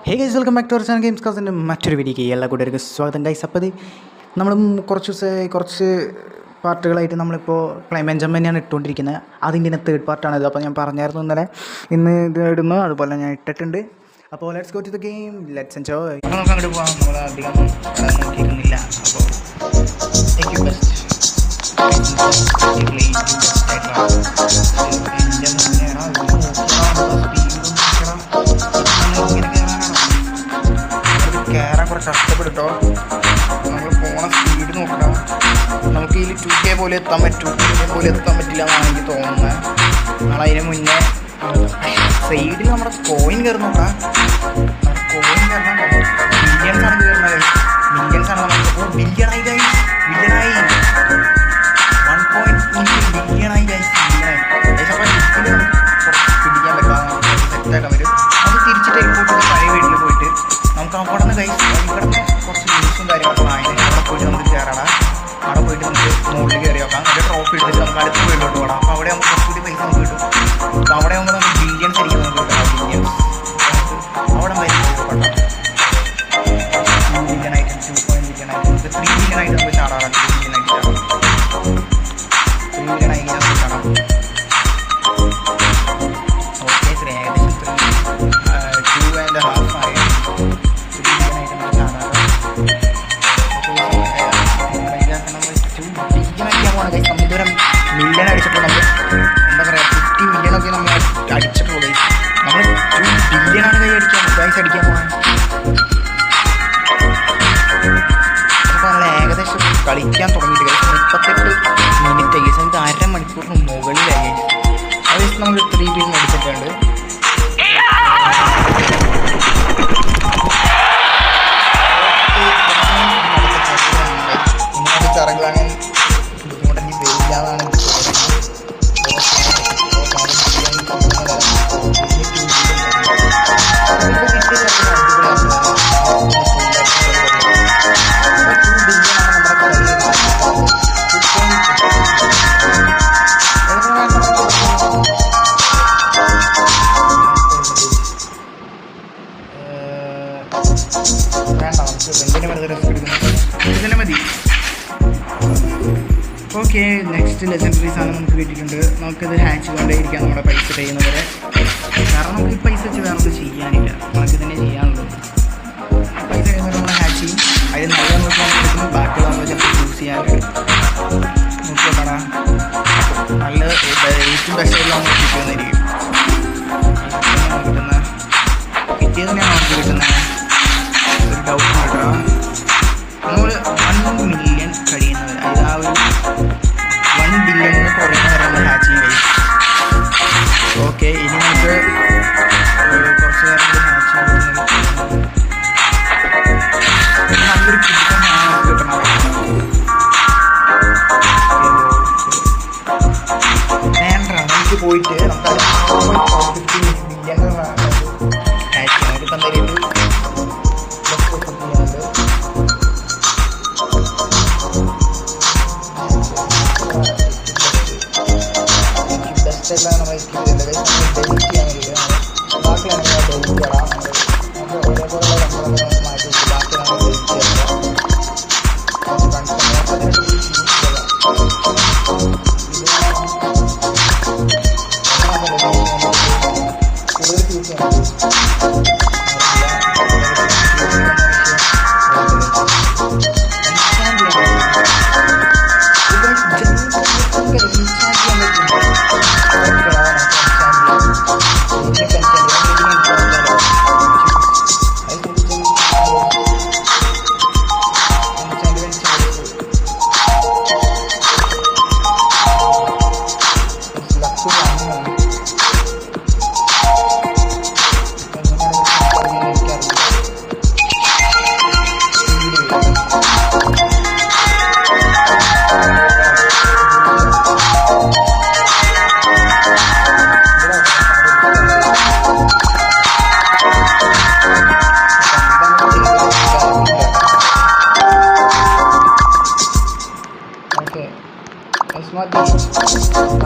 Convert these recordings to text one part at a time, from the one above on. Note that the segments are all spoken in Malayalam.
Hey guys, welcome back to our channel games കാസിൻ്റെ മറ്റൊരു വീഡിയോക്ക് എല്ലാ കൂട്ടുകാർക്കും സ്വാഗതം ഗൈസ്. അപ്പോൾ നമ്മൾ കുറച്ച് പാർട്ടുകളായിട്ട് നമ്മളിപ്പോൾ ക്ലൈമാറ്റ് ജമ്പ് തന്നെയാണ് ഇട്ടുകൊണ്ടിരിക്കുന്നത്. അതിൻ്റെ തേർഡ് പാർട്ടാണിത്. അപ്പോൾ ഞാൻ പറഞ്ഞായിരുന്നു ഇന്ന് ഇത് ഇടുന്നു, അതുപോലെ ഞാൻ ഇട്ടിട്ടുണ്ട്. അപ്പോൾ let's go to the game, let's enjoy. അപ്പോൾ നമുക്ക് അങ്ങോട്ട് പോകാം. നമ്മൾ അധികം നോക്കിയിരുന്നില്ല. അപ്പോൾ കയറാൻ കുറച്ച് കഷ്ടപ്പെട്ടോ. നമ്മൾ പോണ സ്പീഡ് നോക്കണം. നമുക്ക് ഇതിൽ 2K പോലെ എത്താൻ പറ്റും, 2K പോലെ എത്താൻ പറ്റില്ല എന്നാണ് എനിക്ക് തോന്നുന്നത്. നമ്മളതിന് മുന്നേ സൈഡിൽ നമ്മുടെ കോയിൻ കയറി നോക്കാം. കോയിൻ കയറണം. മില്യൺസ് ആണ് കയറുന്നത്. മില്യൺസ് ആണ് നമുക്കിപ്പോൾ ബില്യണായി 1.5 ബില്യണായി അപ്പോൾ ഇതിൽ നമുക്ക് കുറച്ച് പിടിക്കാൻ പറ്റാതെ സെറ്റാക്കാൻ പറ്റും. നമുക്ക് തിരിച്ച് ടെലിപ്പോർട്ട് പഴയ വീട്ടിൽ പോയിട്ട് നമുക്ക് അവിടെ നിന്ന് ഇവിടുന്ന് കുറച്ച് ന്യൂസും കാര്യങ്ങളൊക്കെ വാങ്ങി അവിടെ പോയിട്ട് നമുക്ക് കയറണം. അവിടെ പോയിട്ട് നമുക്ക് മുകളിൽ കയറി നോക്കാം. അതിൻ്റെ ട്രോഫി എടുത്തിട്ട് നമുക്ക് അടുത്ത വീട്ടിലോട്ട് പോകണം. അപ്പോൾ അവിടെ നമുക്ക് കുറച്ചുകൂടി പൈസ നമുക്ക് കിട്ടും. അപ്പോൾ അവിടെ ആകുമ്പോൾ നമുക്ക് ബില്യൺസ് ആയിരിക്കും നമുക്ക് കിട്ടുക. ബില്യൺസ് അവിടെ വരെ പോകണം. 2 ബില്യണായിട്ട് 2 ബില്യണായിട്ട് നമുക്ക് 3 ബില്യണായിട്ട് നമുക്ക് ചാടാറാം. 3 ബില്യണായിട്ട് ചാടാം. 3 ബില്യണായി നമുക്ക് ചാടാം. ഓക്കെ, ഏകദേശം 2.5 ആയി. നമ്മളിതുവരെ മില്യൺ അടിച്ചപ്പോൾ നമ്മൾ എന്താ പറയുക 50 മില്യണൊക്കെ നമ്മൾ അടിച്ചിട്ടുള്ളൂ. നമ്മൾ 2 ബില്യണാണ് അടിക്കാൻ പോകാൻ. അപ്പോൾ നമ്മൾ ഏകദേശം കളിക്കാൻ തുടങ്ങിയിട്ട് 38 മിനിറ്റ് കേസ്. നമുക്ക് അരമണിക്കൂറിന് മുകളിലായി. ഏകദേശം നമ്മൾ 3 ബില്യൺ അടിച്ചിട്ടുണ്ട്. ഇറങ്ങാൻ ബുദ്ധിമുട്ടെങ്കിൽ വരില്ലാന്നാണ് എനിക്ക് വേണ്ട. നമുക്ക് എന്തിനു വെറുതെ റിസ്ക് എടുക്കുന്നത്, ഇതിനെ മതി. ഓക്കെ, നെക്സ്റ്റ് ലെജൻഡറി സാധനം നമുക്ക് കിട്ടിയിട്ടുണ്ട്. നമുക്കത് ഹാച്ച് കൊണ്ടേയിരിക്കാം നമ്മുടെ പൈസ ചെയ്യുന്നവരെ. കാരണം നമുക്ക് ഈ പൈസ വെച്ച് വേറെ ഒന്നും ചെയ്യാനില്ല, നമുക്ക് തന്നെ ചെയ്യാനുള്ളൂ. പൈസ ചെയ്യുന്നവരെ നമ്മൾ ഹാച്ച് ചെയ്യും. അതിൽ നല്ല നോക്കിയാൽ കിട്ടും. ബാക്കിയുള്ള ചിലപ്പോൾ യൂസ് ചെയ്യാനായിട്ട് നോക്കിയോക്കണ നല്ല ഏറ്റവും ബെസ്റ്റായിട്ടുള്ള നമുക്ക് കിട്ടുന്നതായിരിക്കും. കിട്ടിയത് തന്നെയാണ് നമുക്ക് കിട്ടുന്നത്. ഒരു ഡൗട്ട് കിട്ടാം. നമ്മൾ 1 മില്യൺ കഴിയുന്നവർ, അതായത് ആ ഒരു 1 ബില്യണിന് കുറയുന്നവരെ നമ്മൾ ഹാച്ച് ചെയ്യും. ഓക്കെ, ഇനി നമുക്ക് കുറച്ച് നേരം ഹാച്ച് ചെയ്യുന്നത് നല്ലൊരു കിട്ടണം. വേണ്ട, നമുക്ക് പോയിട്ട് നമുക്ക് 50 ബില്യൺ ഹാച്ച് ചെയ്യാം. അതിപ്പോൾ എന്തായാലും ബെസ്റ്റായിട്ടാണ് വഹിക്കുന്നത്. ഡെലിറ്റ് ചെയ്യാൻ വേണ്ടിയിട്ട് ബാക്കിയാണ് ഡെലിറ്റ് ചെയ്യണം. നമുക്ക് ഒരേപോലുള്ള നമ്പറൊക്കെ നമുക്ക് മാറ്റി വെച്ചു. ബാക്കി നമ്മൾ ഡെലിറ്റ് ചെയ്യാം. കൂടുതൽ യൂസ് ചെയ്യാൻ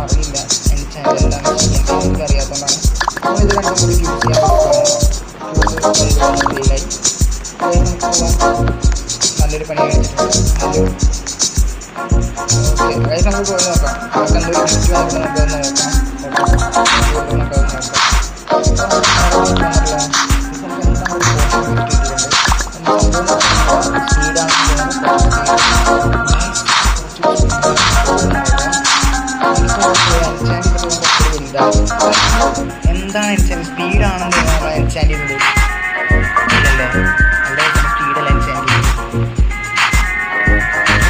അറിയില്ല എൻ്റെ ചാനൽ എന്താണ് ചെയ്യാൻ എനിക്കറിയാത്തതുകൊണ്ടാണ്. നമ്മൾ ഇത് രണ്ടും കൂടി യൂസ് ചെയ്യാൻ പറ്റും. ഫെയിലായി. നല്ലൊരു പണി കഴിഞ്ഞിട്ടുണ്ട്. ഓക്കെ ഗൈസ് നമുക്ക് പോയി നോക്കാം. നമുക്ക് എന്തൊരു ഗിഫ്റ്റ് നമുക്കൊന്ന് നോക്കാം. എന്താണ് എൻചാൻറ്റ് സ്പീഡാണെന്ന് നമ്മൾ എൻചാൻറ്റ് ചെയ്തത് ഇല്ലല്ലേ? അവിടെ സ്പീഡല്ല എൻചാൻറ്റ് ചെയ്തത്.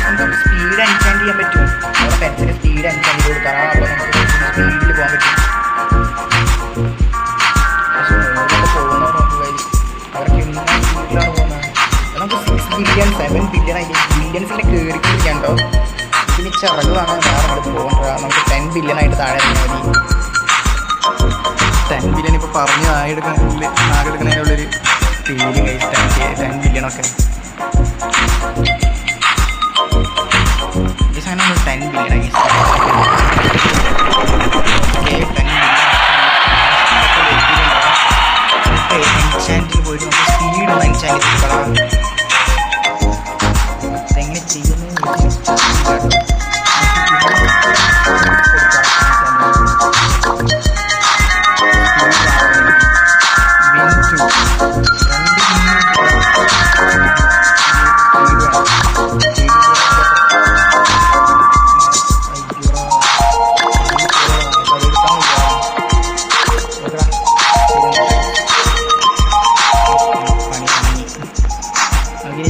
നമുക്ക് സ്പീഡ് എൻചാൻറ്റ് ചെയ്യാൻ പറ്റും. നമ്മുടെ പെൻസിന് സ്പീഡ് എൻചാൻറ്റ് ചെയ്ത് കൊടുക്കാം. അപ്പോൾ നമുക്ക് സ്പീഡിൽ പോകാൻ പറ്റും. പക്ഷെ മുകളിലൊക്കെ പോകുന്നവർ നമുക്ക് അവർക്ക് എല്ലാ സ്പീഡിലാണ് പോകുന്നത്. നമുക്ക് 6 ബില്യൺ 7 ബില്യൺ ആയി ബില്യൺസിൻ്റെ കയറിക്കൊണ്ടിരിക്കാൻ കേട്ടോ. പിന്നെ ചിറക് വാങ്ങാൻ വേറെ നമ്മൾ പോകണ്ട. നമുക്ക് 10 ബില്യൺ ആയിട്ട് താഴെ ഇറങ്ങിയാൽ മതി. 10 ബില്യൺ ഇപ്പോൾ പറഞ്ഞ് നാടെടുക്കുന്നതിനുള്ളൊരു ഫീല് കഴിച്ച് 10 ബില്യണൊക്കെ ഈ സാധനം നമ്മൾ 10 ബില്യൺ ആയി. എൻചാൻറ്റിൽ പോയിട്ട് നമുക്ക് സ്പീഡ് ഒന്ന് എൻചാൻറ്റ് ചെയ്യപ്പെടാം. അതെങ്ങനെ ചെയ്യുന്നു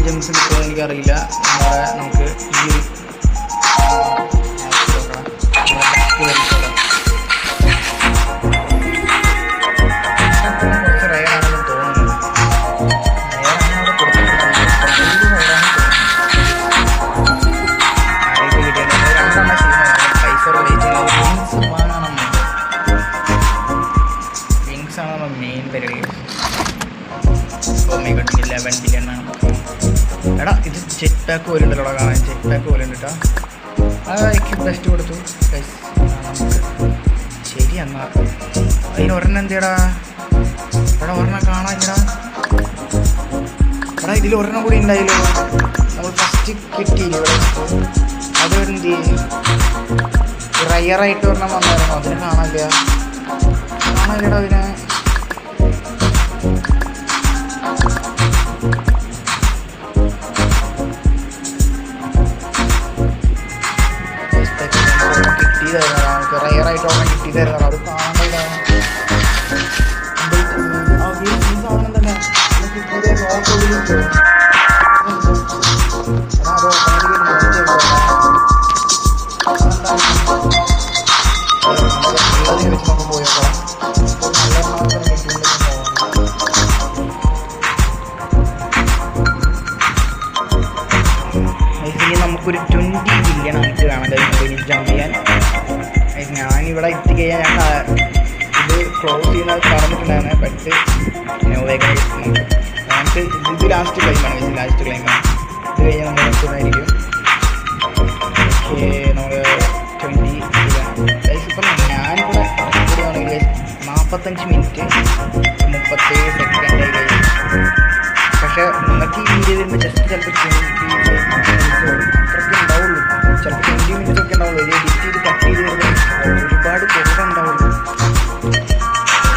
ജംസ് കിട്ടുമോ എനിക്കറിയില്ല. നമുക്ക് ഈ കുറച്ച് റയറാണെന്ന് തോന്നുന്നു. രണ്ടെണ്ണം ചെയ്യുന്നത് പൈസ വിങ്സ് ആണ് നമ്മൾ മെയിൻ പരിപാടി. ഓ മൈ ഗോഡ് 11 ബില്യൺ ആണ്. എടാ ഇത് ജെറ്റ് പാക്ക് പോലെ ഉണ്ടല്ലോ കാണാൻ. ജെറ്റ് പാക്ക് പോലെ ഉണ്ട് കേട്ടോ. എനിക്ക് ബെസ്റ്റ് കൊടുത്തു. നമുക്ക് ശരി എന്നാൽ അതിലൊരെണ്ണം എന്തിയടാ? എടാ ഒരെണ്ണം കാണാനില്ലടാ. എടാ ഇതിൽ ഒരെണ്ണം കൂടി ഉണ്ടായില്ലോ. നമ്മൾ ഫസ്റ്റ് കിട്ടിയില്ല ഇവിടെ. അത് എന്ത് റയറായിട്ട് ഒരെണ്ണം വന്നായിരുന്നു. അതിന് കാണാനില്ലടാ അതിനെ. നമുക്ക് റയറായിട്ട് ഓർമ്മ കിട്ടിയതായിരുന്നു. അത് കാണണ്ട സാധനം തന്നെ കിട്ടിയത് നോക്കിട്ടോ. അതോ വെച്ച് നമുക്ക് പോയേക്കാം. ഇതിന് നമുക്കൊരു 20 ബില്യൺ ആയിട്ട് കാണാൻ കഴിയുന്നത് ജമ്പ് ചെയ്യാൻ. ഞാനിവിടെ എത്തിക്കഴിഞ്ഞാൽ ഇത് ക്ലോസ് ചെയ്യുന്നത് പറഞ്ഞിട്ടുണ്ടായിരുന്നു. ബട്ട് നമുക്ക് ഇത് ലാസ്റ്റ് ക്ലൈമാണ്. ലാസ്റ്റ് ക്ലൈമാണ്. ഇത് കഴിഞ്ഞാൽ നമ്മൾ നിർത്തുന്നതായിരിക്കും. ഓക്കെ നമ്മൾ 20 ഇപ്പം ഞാനിവിടെ ആണെങ്കിൽ 45 മിനിറ്റ് 37 സെക്കൻഡായി കഴിഞ്ഞു. പക്ഷേ നിങ്ങൾക്ക് ഈ വീഡിയോ വരുമ്പോൾ ജസ്റ്റ് ചിലപ്പോൾ 20 അത്രയ്ക്ക് ഉണ്ടാവുള്ളൂ. ചിലപ്പോൾ 20 മിനിറ്റ്സ് ഒക്കെ ഉണ്ടാവുള്ളൂ. ഒരു എഡിറ്റ് ചെയ്ത് കട്ട് ചെയ്ത് വരുമ്പോൾ ഒരുപാട് കുറവുണ്ടാവുള്ളൂ.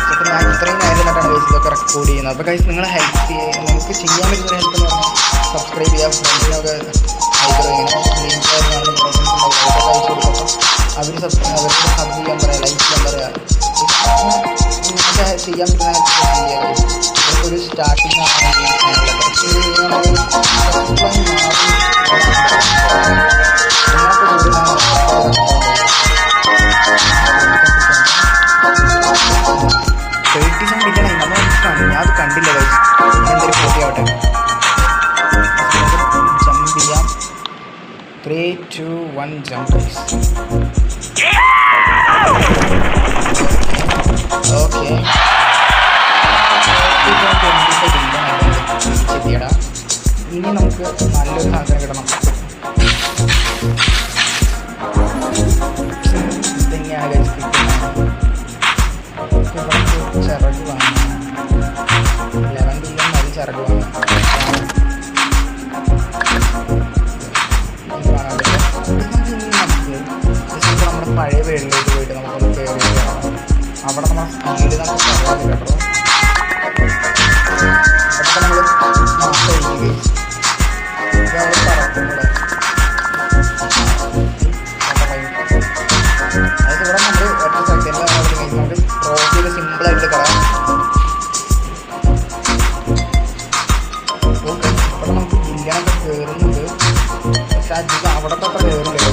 ചിലപ്പോൾ ഞാൻ ഇത്രയും നേരം എന്നിട്ടാണ് ഗൈസ് ഇതൊക്കെ റെക്കോർഡ് ചെയ്യുന്നത്. അപ്പോൾ ഗൈസ് നിങ്ങളെ ഹെൽപ്പ് നിങ്ങൾക്ക് ചെയ്യാൻ പറ്റുന്ന ഹെൽപ്പ് എന്ന് പറഞ്ഞാൽ സബ്സ്ക്രൈബ് ചെയ്യുക. ഫ്രണ്ട്സിനൊക്കെ അയക്കുക. ഇങ്ങനെ ലിങ്ക് അയച്ചു കൊടുക്കും. അവർ സബ് ചെയ്യാൻ പറയുക, ലൈക്ക് ചെയ്യാൻ പറയുക. നിങ്ങൾക്ക് ചെയ്യാൻ പറ്റുന്ന ഹെൽപ്പ് ചെയ്യുക. ഒരു സ്റ്റാർട്ടിങ് ആണ് ഈ ചാനലൊക്കെ. ഞാൻ അത് കണ്ടില്ല ഗൈസ്. എന്തൊരു ഫോട്ടോ ആവട്ടെ. ജമ്പ് ചെയ്യാം. 3, 2, 1 ജമ്പ് ഗൈസ്. ഓക്കെ ശരിയടാ. ഇനി നമുക്ക് നല്ലൊരു സാധനം കിട്ടണം. ഇതെങ്ങനെയാണ് ഗൈസ് കിട്ടുന്നത്? ചിറക് വാങ്ങണം. 11 ചിറക് വന്നു നമ്മുടെ പഴയ വീട്ടിലേക്ക് പോയിട്ട് നമുക്കൊന്ന് കയറി അവിടെ നമ്മൾ സ്പീഡ് നമുക്ക് പറയാൻ കേട്ടോ. അപ്പം നമ്മൾ മാസം ഒഴിക്കുകയും അവിടെ പറക്കുമ്പോൾ അതായത് ഇവിടെ നമ്മൾ ഒറ്റ സെക്കൻഡിൽ നമുക്ക് ക്രോസ് ചെയ്ത് സിമ്പിളായിട്ട് കളയാം. ഇവിടെ നമുക്ക് ജില്ലയൊക്കെ കയറുന്നുണ്ട്, പക്ഷെ അധികം അവിടെ തൊട്ട് കയറുന്നില്ല.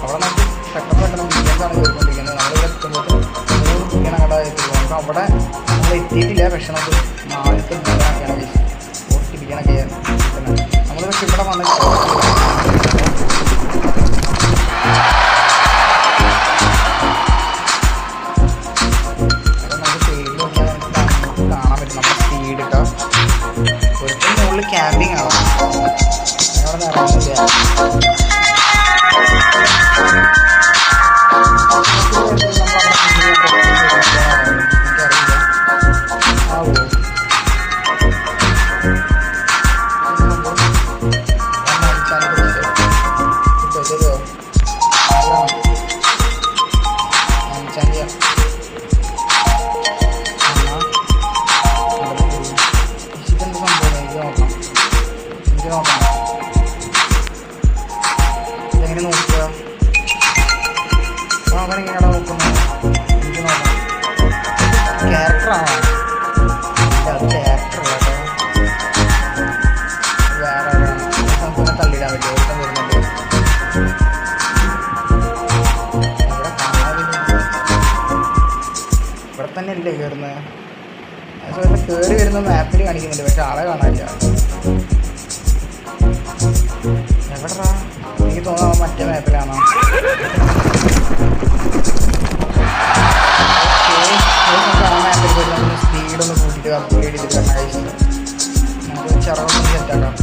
അവിടെ നമുക്ക് പെട്ടെന്ന് ബില്യൻസാണ് കയറിക്കൊണ്ടിരിക്കുന്നത്. നമ്മളിവിടെ എത്തുമ്പോൾ 3 ബില്യൺ അങ്ങോട്ട് എത്തുള്ളൂ. നമുക്ക് അവിടെ നമ്മൾ എത്തിയിട്ടില്ല, പക്ഷെ നമുക്ക് 4 ബില്യണൊക്കെയാണ് 40 ബില്യണൊക്കെ കിട്ടുന്നത്. നമ്മൾ പക്ഷെ ഇവിടെ വന്ന് ക്യാമ്പിംഗ് ആണ് അവിടെ ഇറങ്ങില്ല. ഇതെങ്ങനെ നോക്കുക? അവനെങ്ങനെയാണ് നോക്കുന്നത്? എനിക്ക് നോക്കാം. ക്യാരക്ടറാണോ? അത് ക്യാരക്ടറല്ല കേട്ടോ, വേറെ നമുക്കൊന്ന് തള്ളിയിടാൻ പറ്റുമോ? ഒരുത്തം വരുന്നുണ്ട് ഇവിടെ കാണാതില്ല. ഇവിടെ തന്നെ അല്ലേ കയറുന്നത്? കയറി വരുന്ന മാപ്പിൽ കാണിക്കുന്നുണ്ട്, പക്ഷെ ആളെ കാണാനില്ല. എവിടെടാ? എനിക്ക് തോന്നുന്നു മറ്റേ മാപ്പിലാണോ? ആ മാപ്പിൽ പോയിട്ട് നമ്മൾ സ്പീഡൊന്ന് കൂട്ടിയിട്ട് അപ്ഗ്രേഡ് ചെയ്തിട്ട് നമുക്ക് ചെറുതൊന്ന് സെറ്റാക്കാം.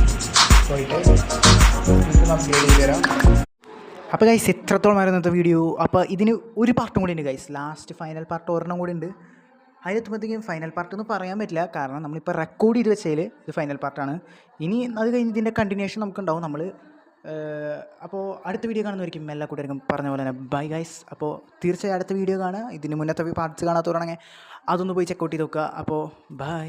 പോയിട്ട് അപ്ഗ്രേഡ് ചെയ്ത് തരാം. അപ്പോൾ ഗൈസ് എത്രത്തോളം ആയിരുന്നു ഇന്നത്തെ വീഡിയോ. അപ്പോൾ ഇതിന് ഒരു പാർട്ടും കൂടി ഉണ്ട് ഗൈസ്, ലാസ്റ്റ് ഫൈനൽ പാർട്ട് ഒരെണ്ണം കൂടി ഉണ്ട്. അതിലെത്തുമ്പോഴത്തേക്കും ഫൈനൽ പാർട്ട് എന്ന് പറയാൻ പറ്റില്ല, കാരണം നമ്മളിപ്പോൾ റെക്കോർഡ് ചെയ്ത് വെച്ചതിൽ ഇത് ഫൈനൽ പാർട്ടാണ്. ഇനി അത് കഴിഞ്ഞ് ഇതിൻ്റെ കണ്ടിന്യൂഷൻ നമുക്കുണ്ടാവും. നമ്മൾ അപ്പോൾ അടുത്ത വീഡിയോ കാണുന്നവരിക്കും എല്ലാ കൂട്ടുകാർക്കും പറഞ്ഞ പോലെ തന്നെ ബൈ ഗൈസ്. അപ്പോൾ തീർച്ചയായും അടുത്ത വീഡിയോ കാണുക. ഇതിന് മുന്നത്തെ പാർട്സ് കാണാത്തവരാണെങ്കിൽ അതൊന്ന് പോയി ചെക്കൗട്ട് ചെയ്ത് നോക്കുക. അപ്പോൾ ബൈ.